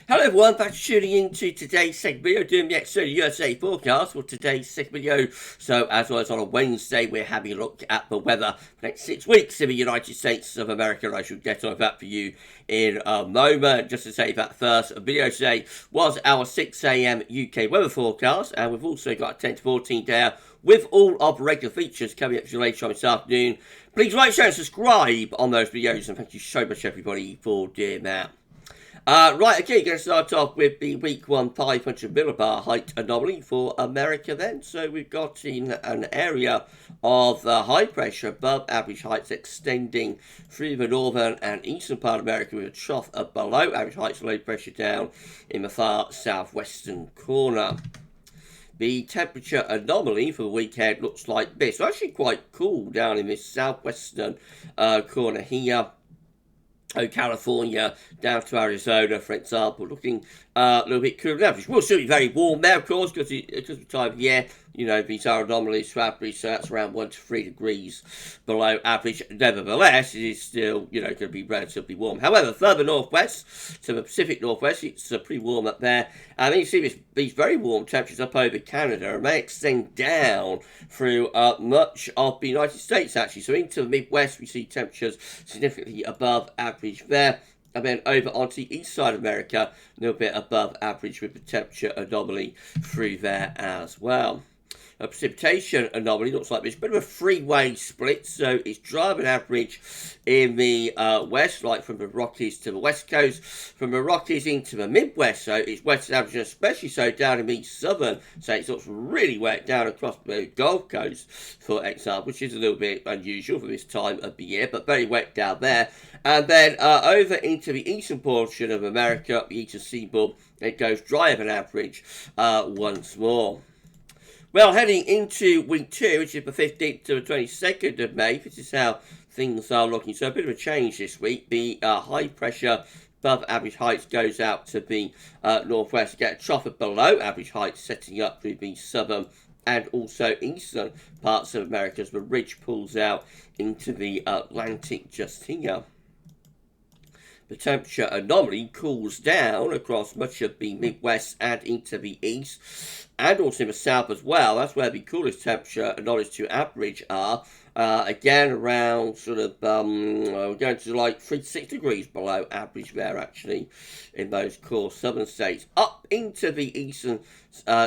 Hello everyone, thanks for tuning in to today's second video, doing the External USA forecast for today's second video. So as always on a Wednesday, we're having a look at the weather for the next 6 weeks in the United States of America. And I shall get on that for you in a moment. Just to say that first video today was our 6 AM UK weather forecast, and we've also got a 10 to 14 there with all of the regular features coming up to you later on this afternoon. Please like, share and subscribe on those videos, and thank you so much everybody for doing that. Right, okay, going to start off with the week 1 500 millibar height anomaly for America then. So we've got in an area of high pressure above average heights extending through the northern and eastern part of America with a trough of below average heights and low pressure down in the far southwestern corner. The temperature anomaly for the weekend looks like this. So actually quite cool down in this southwestern corner here. California down to Arizona, for example, looking a little bit cooler than average. Will still be very warm there, of course, because of the time of year. You know, these are anomalies for average, so that's around 1 to 3 degrees below average. Nevertheless, it is still, going to be relatively warm. However, further northwest to the Pacific Northwest, it's pretty warm up there. And then you see these very warm temperatures up over Canada, and may extend down through much of the United States, actually. So into the Midwest, we see temperatures significantly above average there. And then over onto the east side of America, a little bit above average with the temperature anomaly through there as well. A precipitation anomaly looks like this, bit of a three-way split, so it's dry and average in the west, like from the Rockies to the west coast, from the Rockies into the Midwest, so it's west and average, especially so down in the southern states. It looks really wet down across the Gulf Coast, for example, which is a little bit unusual for this time of the year, but very wet down there. And then over into the eastern portion of America, the eastern seaboard, it goes drier than average once more. Well, heading into week 2, which is the 15th to the 22nd of May, this is how things are looking. So a bit of a change this week. The high pressure above average heights goes out to the northwest. You get a trough of below average heights setting up through the southern and also eastern parts of America as the ridge pulls out into the Atlantic just here. The temperature anomaly cools down across much of the Midwest and into the east, and also in the south as well. That's where the coolest temperature anomalies to average are. Again, around sort of, we're going to like 3 to 6 degrees below average there, actually, in those core southern states. Up into the eastern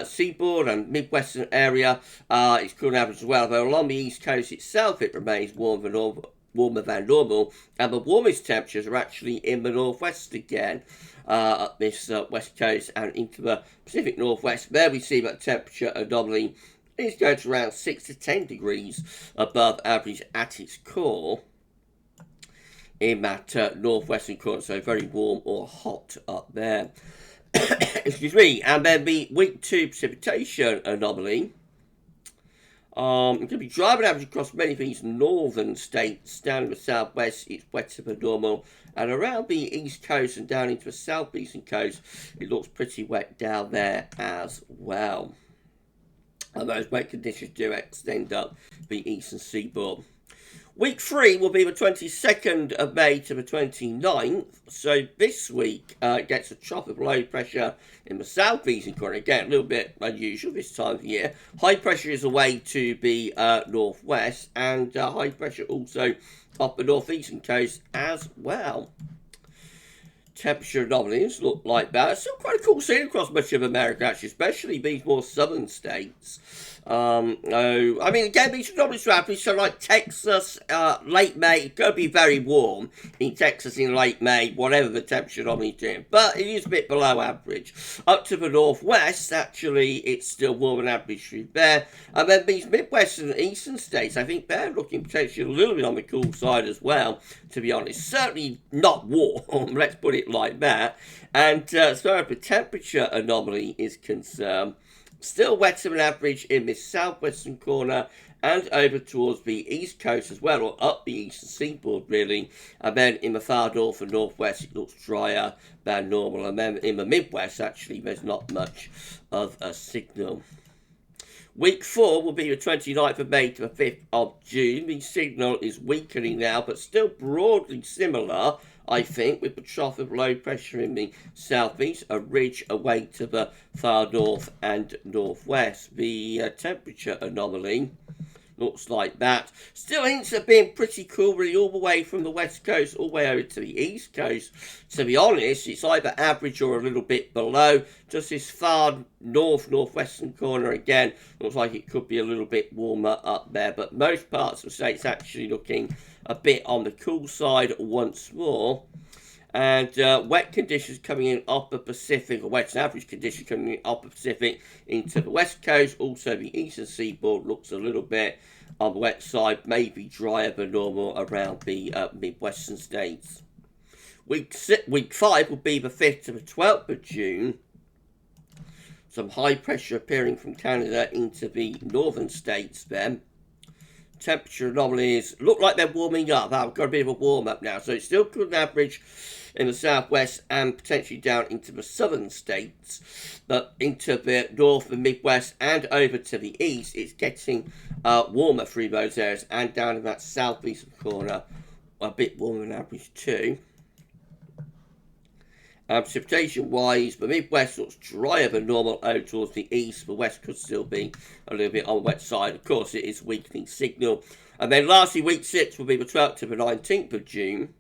seaboard and midwestern area, it's cool and average as well, though along the east coast itself, it remains warmer than normal, and the warmest temperatures are actually in the northwest again, up this west coast and into the Pacific Northwest. There we see that temperature anomaly is going to around 6 to 10 degrees above average at its core in that northwestern corner, so very warm or hot up there. Excuse me. And then the week 2 precipitation anomaly. It's going to be dry and average across many of these northern states. Down in the southwest, it's wetter than normal. And around the east coast and down into the southeastern coast, it looks pretty wet down there as well. And those wet conditions do extend up the eastern seaboard. Week 3 will be the 22nd of May to the 29th. So this week gets a trough of low pressure in the southeastern corner. Again, a little bit unusual this time of year. High pressure is away to the northwest, and high pressure also off the northeastern coast as well. Temperature anomalies look like that. It's still quite a cool scene across much of America, actually, especially these more southern states. I mean, again, these anomalies are average, so like Texas, late May, it's going to be very warm in Texas in late May, whatever the temperature anomaly is doing, but it is a bit below average. Up to the northwest, actually, it's still warmer than average through there. And then these Midwestern and Eastern states, I think they're looking potentially a little bit on the cool side as well, to be honest. Certainly not warm, let's put it like that. And as far as the temperature anomaly is concerned, still wetter than average in this southwestern corner and over towards the east coast as well, or up the eastern seaboard really. And then in the far north and northwest, it looks drier than normal. And then in the Midwest, actually, there's not much of a signal. Week 4 will be the 29th of May to the 5th of June. The signal is weakening now, but still broadly similar I think, with the trough of low pressure in the southeast, a ridge away to the far north and northwest. The temperature anomaly looks like that. Still hints at being pretty cool, really, all the way from the west coast all the way over to the east coast. To be honest, it's either average or a little bit below. Just this far northwestern corner again looks like it could be a little bit warmer up there, but most parts of the state's actually looking a bit on the cool side once more. And wet conditions coming in off the Pacific, or wet and average conditions coming in off the Pacific into the west coast. Also, the eastern seaboard looks a little bit on the wet side, maybe drier than normal around the midwestern states. Week 5 will be the 5th to the 12th of June. Some high pressure appearing from Canada into the northern states then. Temperature anomalies look like they're warming up. I've got a bit of a warm up now, so it's still good average in the southwest and potentially down into the southern states, but into the north and midwest and over to the east, it's getting warmer through those areas, and down in that southeastern corner, a bit warmer than average too. Precipitation-wise, the Midwest looks drier than normal over towards the east. The West could still be a little bit on the wet side. Of course, it is weakening signal. And then lastly, week 6 will be the 12th to the 19th of June.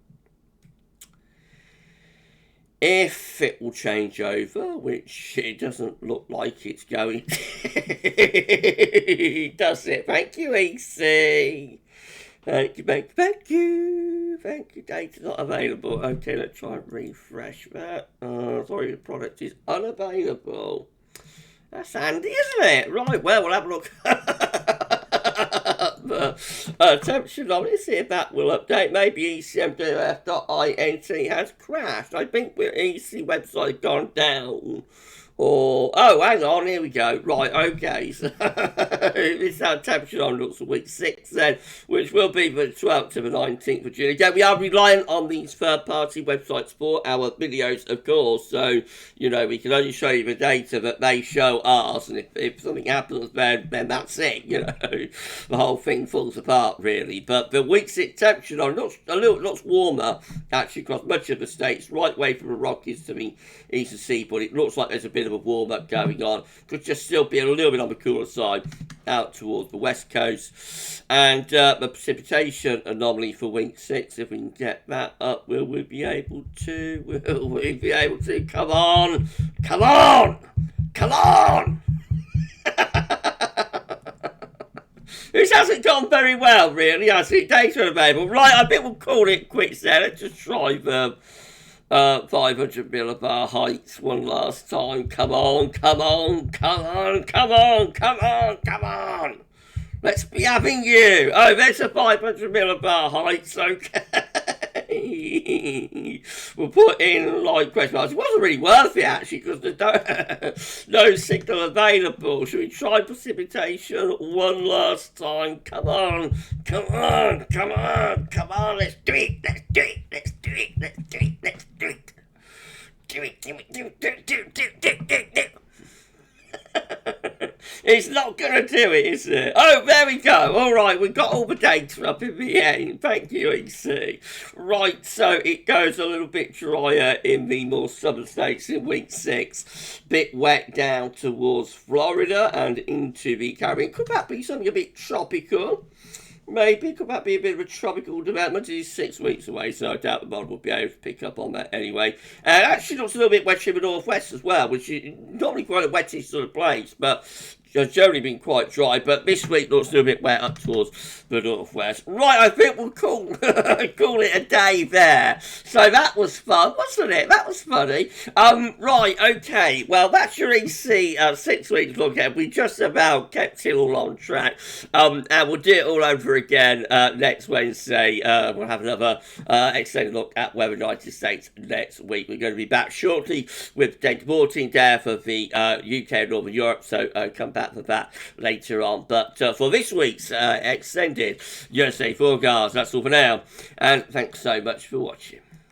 If it will change over, which it doesn't look like it's going to, does it? Thank you, EC. Thank you. Data's not available. Okay, let's try and refresh that. Sorry, the product is unavailable. That's handy, isn't it? Right, well, we'll have a look. Temperature anomaly, see if that will update. Maybe ECMWF.int has crashed. I think the EC website has gone down. Or, oh, hang on, here we go. Right, okay, so this is our temperature on looks for week 6 then, which will be the 12th to the 19th of June. Again, we are reliant on these third-party websites for our videos, of course, so, you know, we can only show you the data that they show us, and if something happens, then that's it, you know, the whole thing falls apart, really. But the week 6 temperature on looks warmer, actually, across much of the states, right way from the Rockies to the eastern seaboard. It looks like there's a bit of a warm-up going on. Could just still be a little bit on the cooler side out towards the west coast. And the precipitation anomaly for week 6, if we can get that up, will we be able to? Will we be able to? Come on! Come on! Come on! This hasn't gone very well, really, has it? Data available. Right, I think we'll call it quits there. Let's just try the 500 millibar heights one last time. Come on. Let's be having you. Oh, there's a 500 millibar heights. Okay. We'll put in like question marks. It wasn't really worth it actually because there's no signal available. Should we try precipitation one last time? Come on. Let's do it. It's not going to do it, is it? Oh, there we go. All right, we've got all the data up in the end. Thank you, EC. Right, so it goes a little bit drier in the more southern states in week 6. Bit wet down towards Florida and into the Caribbean. Could that be something a bit tropical? Maybe. Could that be a bit of a tropical development? It is 6 weeks away, so I doubt the model will be able to pick up on that anyway. And actually looks a little bit wet in the northwest as well, which is normally quite a wettish sort of place, but has generally been quite dry. But this week looks a little bit wet up towards the northwest. Right, I think we'll call it a day there. So that was fun, wasn't it? That was funny. Right, okay. Well, that's your EC 6 weeks look ahead. We just about kept it all on track. And we'll do it all over again next Wednesday. We'll have another extended look at weather in the United States next week. We're going to be back shortly with data reporting there for the UK and Northern Europe. So come back for that later on. But for this week's extended USA forecast, that's all for now. And thanks so much for watching.